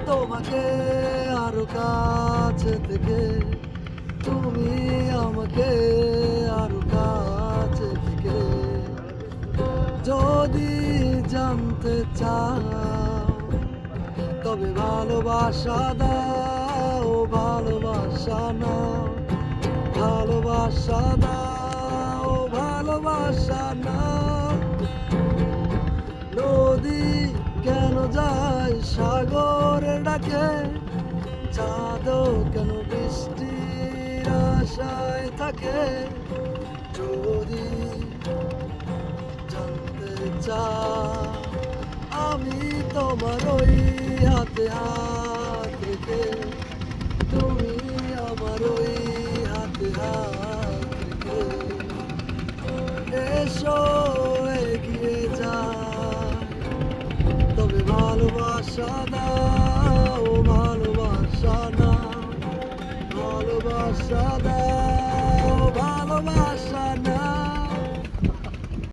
তোমাকে আরো কাছে থেকে, তুমি আমাকে আরো কাছে থেকে যদি জানতে চাও, তবে ভালোবাসা দাও, ভালোবাসা নাও, ভালোবাসা দাও, ভালোবাসা নাও। নদী কেন যায় সাগরে ডাকে, চাঁদও কেন বৃষ্টির আশায় থাকে, যদি জানতে চাও আমি তোমার ওই হাতে হাত রেখে, তুমি আমার ওই হাতে হাত রেখে এসো এগিয়ে যায়, তবে ভালোবাসা দাও, ভালোবাসা নাও, ভালোবাসা দাও।